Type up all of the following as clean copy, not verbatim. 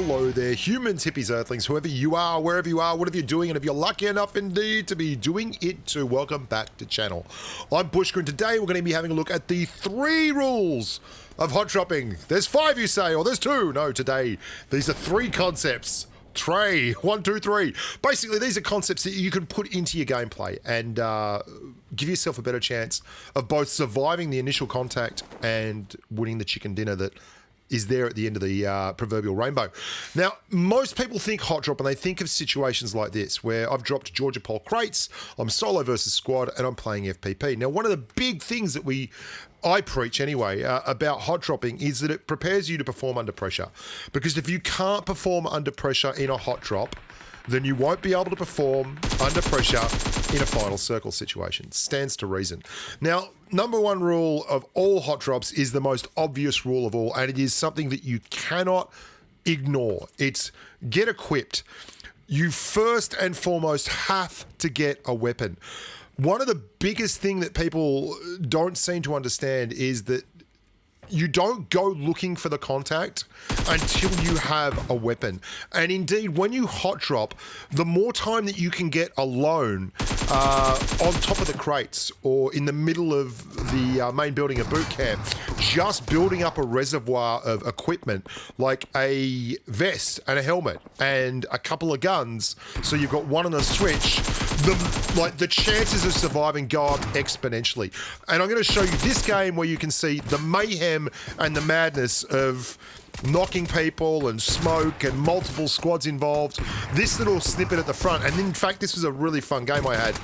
Hello there, humans, hippies, earthlings, whoever you are, wherever you are, whatever you're doing, and if you're lucky enough indeed to be doing it too, welcome back to channel. I'm Bushka, and today we're going to be having a look at the 3 rules of hot dropping. There's 5, you say, or there's 2. No, today, these are 3 concepts. Trey, 1, 2, 3. Basically, these are concepts that you can put into your gameplay and give yourself a better chance of both surviving the initial contact and winning the chicken dinner that is there at the end of the proverbial rainbow. Now, most people think hot drop and they think of situations like this, where I've dropped Georgia Pole crates, I'm solo versus squad, and I'm playing FPP. Now, one of the big things that I preach anyway, about hot dropping is that it prepares you to perform under pressure. Because if you can't perform under pressure in a hot drop, then you won't be able to perform under pressure in a final circle situation. Stands to reason. Now, number 1 rule of all hot drops is the most obvious rule of all, and it is something that you cannot ignore. It's get equipped. You first and foremost have to get a weapon. One of the biggest things that people don't seem to understand is that you don't go looking for the contact until you have a weapon. And indeed, when you hot drop, the more time that you can get alone on top of the crates or in the middle of the main building of boot camp, just building up a reservoir of equipment like a vest and a helmet and a couple of guns, so you've got one on a switch, the chances of surviving go up exponentially. And I'm going to show you this game where you can see the mayhem and the madness of knocking people and smoke and multiple squads involved. This little snippet at the front, and in fact this was a really fun game I had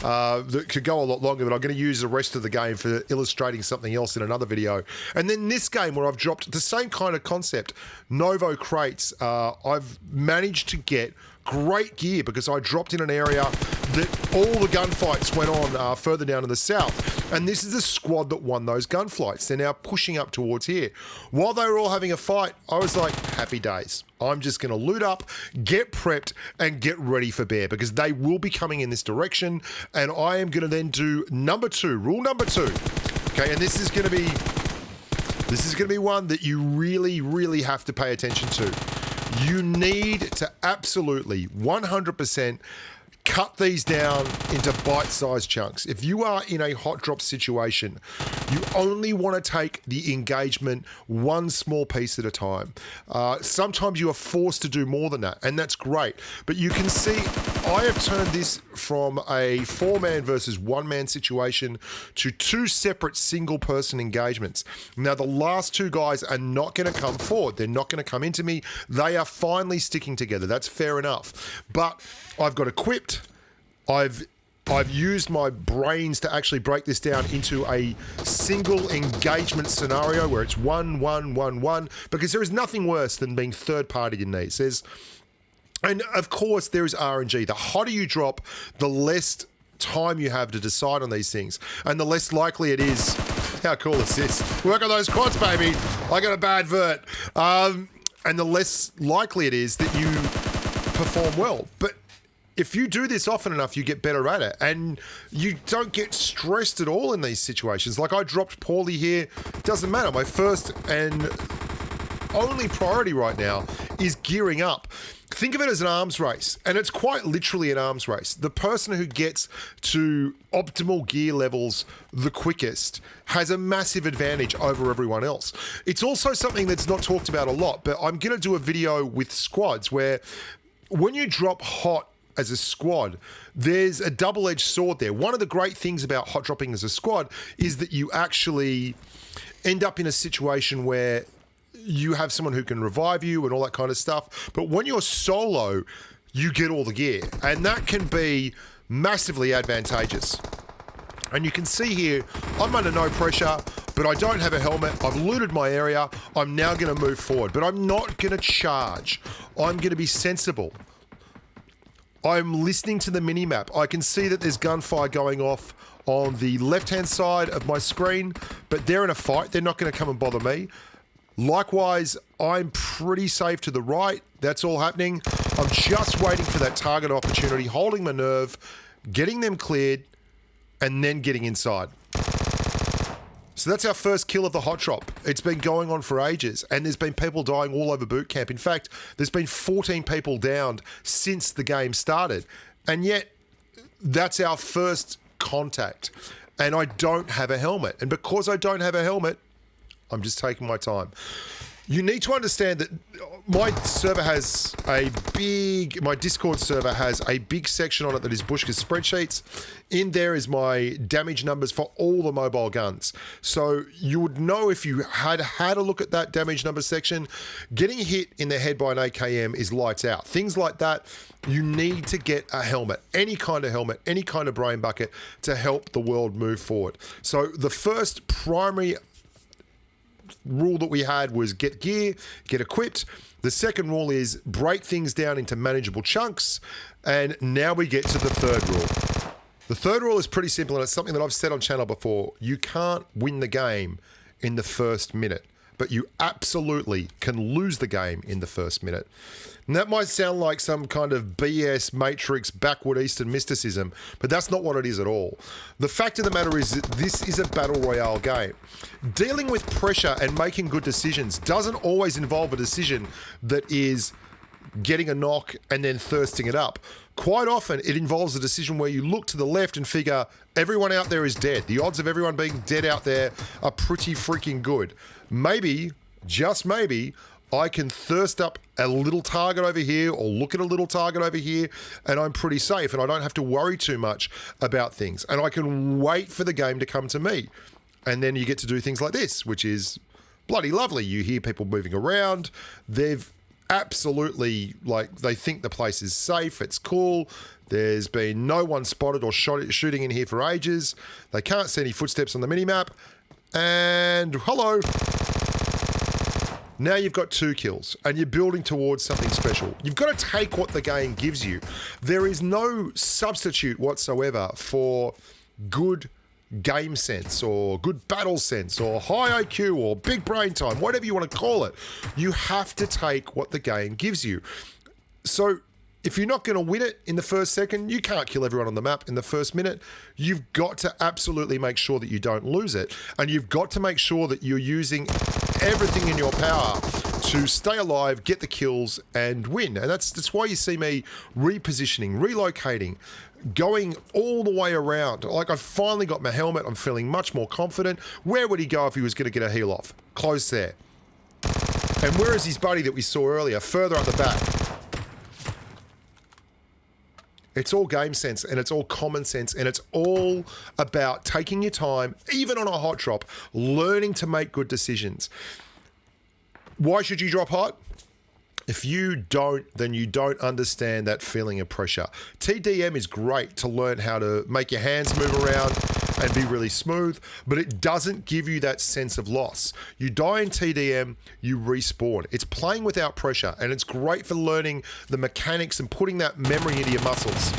that could go a lot longer, but I'm going to use the rest of the game for illustrating something else in another video. And then this game where I've dropped the same kind of concept, Novo crates, I've managed to get great gear because I dropped in an area that all the gunfights went on further down in the south. And this is the squad that won those gunfights. They're now pushing up towards here. While they were all having a fight, I was like, happy days. I'm just going to loot up, get prepped, and get ready for bear because they will be coming in this direction. And I am going to then do number 2, rule number 2. Okay, and this is going to be one that you really, really have to pay attention to. You need to absolutely 100% cut these down into bite-sized chunks. If you are in a hot drop situation, you only want to take the engagement one small piece at a time. Sometimes you are forced to do more than that, and that's great. But you can see I have turned this from a 4-man versus 1-man situation to 2 separate single-person engagements. Now, the last 2 guys are not going to come forward. They're not going to come into me. They are finally sticking together. That's fair enough. But I've got equipped. I've used my brains to actually break this down into a single engagement scenario where it's 1, 1, 1, 1, because there is nothing worse than being third party in these. And of course, there is RNG. The hotter you drop, the less time you have to decide on these things, and the less likely it is. How cool is this? Work on those quads, baby. I got a bad vert. And the less likely it is that you perform well. But if you do this often enough, you get better at it, and you don't get stressed at all in these situations. Like I dropped poorly here, doesn't matter. My first and only priority right now is gearing up. Think of it as an arms race, and it's quite literally an arms race. The person who gets to optimal gear levels the quickest has a massive advantage over everyone else. It's also something that's not talked about a lot, but I'm going to do a video with squads where when you drop hot as a squad, there's a double-edged sword there. One of the great things about hot dropping as a squad is that you actually end up in a situation where you have someone who can revive you and all that kind of stuff. But when you're solo, you get all the gear, and that can be massively advantageous. And you can see here, I'm under no pressure, but I don't have a helmet. I've looted my area. I'm now going to move forward, but I'm not going to charge. I'm going to be sensible. I'm listening to the minimap. I can see that there's gunfire going off on the left-hand side of my screen, but they're in a fight. They're not going to come and bother me. Likewise, I'm pretty safe to the right. That's all happening. I'm just waiting for that target opportunity, holding my nerve, getting them cleared, and then getting inside. So that's our first kill of the hot drop. It's been going on for ages, and there's been people dying all over boot camp. In fact, there's been 14 people downed since the game started. And yet, that's our first contact. And I don't have a helmet. And because I don't have a helmet, I'm just taking my time. You need to understand that my Discord server has a big section on it that is Bushka's spreadsheets. In there is my damage numbers for all the mobile guns. So you would know if you had a look at that damage number section, getting hit in the head by an AKM is lights out. Things like that, you need to get a helmet, any kind of helmet, any kind of brain bucket to help the world move forward. So the first primary rule that we had was get gear, get equipped. The second rule is break things down into manageable chunks. And now we get to the third rule. The third rule is pretty simple, and it's something that I've said on channel before. You can't win the game in the first minute, but you absolutely can lose the game in the first minute. And that might sound like some kind of BS Matrix backward Eastern mysticism, but that's not what it is at all. The fact of the matter is that this is a battle royale game. Dealing with pressure and making good decisions doesn't always involve a decision that is getting a knock and then thirsting it up. Quite often it involves a decision where you look to the left and figure everyone out there is dead. The odds of everyone being dead out there are pretty freaking good. Maybe, just maybe, I can thirst up a little target over here or look at a little target over here and I'm pretty safe and I don't have to worry too much about things. And I can wait for the game to come to me. And then you get to do things like this, which is bloody lovely. You hear people moving around. They've absolutely, like, they think the place is safe. It's cool. There's been no one spotted or shooting in here for ages. They can't see any footsteps on the minimap. And hello. Now you've got 2 kills and you're building towards something special. You've got to take what the game gives you. There is no substitute whatsoever for good game sense or good battle sense or high IQ or big brain time, whatever you want to call it. You have to take what the game gives you. So if you're not going to win it in the first second, you can't kill everyone on the map in the first minute. You've got to absolutely make sure that you don't lose it. And you've got to make sure that you're using everything in your power to stay alive, get the kills, and win. And that's why you see me repositioning, relocating, going all the way around. Like, I've finally got my helmet. I'm feeling much more confident. Where would he go if he was going to get a heal off? Close there. And where is his buddy that we saw earlier? Further up the back. It's all game sense and it's all common sense and it's all about taking your time, even on a hot drop, learning to make good decisions. Why should you drop hot? If you don't, then you don't understand that feeling of pressure. TDM is great to learn how to make your hands move around and be really smooth, but it doesn't give you that sense of loss. You die in TDM, you respawn. It's playing without pressure, and it's great for learning the mechanics and putting that memory into your muscles.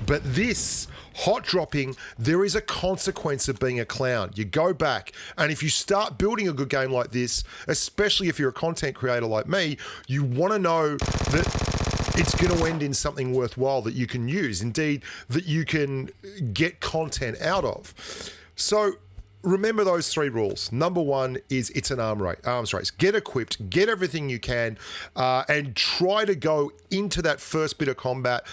But this, hot dropping, there is a consequence of being a clown. You go back, and if you start building a good game like this, especially if you're a content creator like me, you want to know that it's going to end in something worthwhile that you can use, indeed, that you can get content out of. So remember those 3 rules. Number 1 is it's an arms race. Get equipped, get everything you can, and try to go into that first bit of combat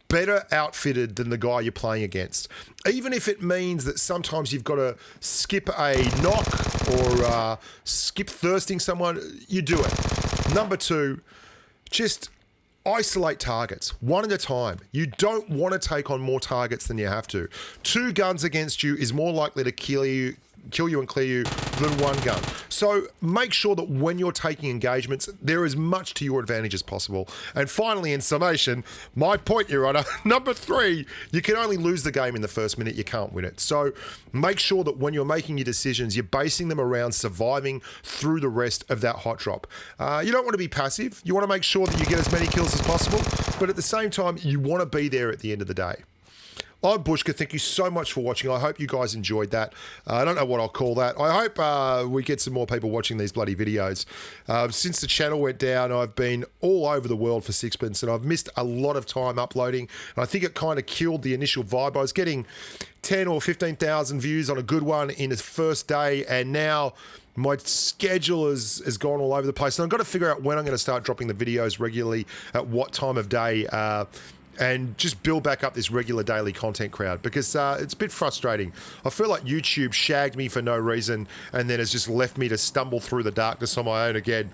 better outfitted than the guy you're playing against. Even if it means that sometimes you've got to skip a knock or skip thirsting someone, you do it. Number 2, just isolate targets, one at a time. You don't want to take on more targets than you have to. 2 guns against you is more likely to kill you and clear you than 1 gun. So make sure that when you're taking engagements, there is much to your advantage as possible. And finally, in summation, my point, Your Honor, number 3, you can only lose the game in the first minute, you can't win it. So make sure that when you're making your decisions, you're basing them around surviving through the rest of that hot drop. You don't want to be passive. You want to make sure that you get as many kills as possible, but at the same time, you want to be there at the end of the day. I'm Bushka. Thank you so much for watching. I hope you guys enjoyed that. I don't know what I'll call that. I hope we get some more people watching these bloody videos. Since the channel went down, I've been all over the world for Sixpence, and I've missed a lot of time uploading. And I think it kind of killed the initial vibe. I was getting 10 or 15,000 views on a good one in its first day, and now my schedule has gone all over the place. And I've got to figure out when I'm going to start dropping the videos regularly, at what time of day, and just build back up this regular daily content crowd, because it's a bit frustrating. I feel like YouTube shagged me for no reason and then has just left me to stumble through the darkness on my own again.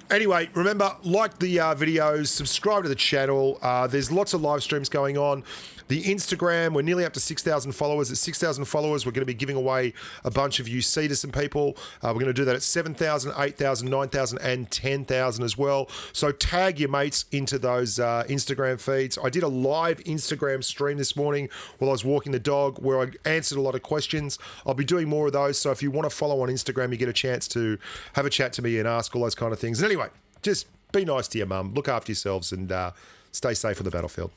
Anyway, remember, like the videos, subscribe to the channel. There's lots of live streams going on. The Instagram, we're nearly up to 6,000 followers. At 6,000 followers, we're going to be giving away a bunch of UC to some people. We're going to do that at 7,000, 8,000, 9,000, and 10,000 as well. So tag your mates into those Instagram feeds. I did a live Instagram stream this morning while I was walking the dog, where I answered a lot of questions. I'll be doing more of those. So if you want to follow on Instagram, you get a chance to have a chat to me and ask all those kind of things. And anyway, just be nice to your mum, look after yourselves, and stay safe on the battlefield.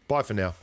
Bye for now.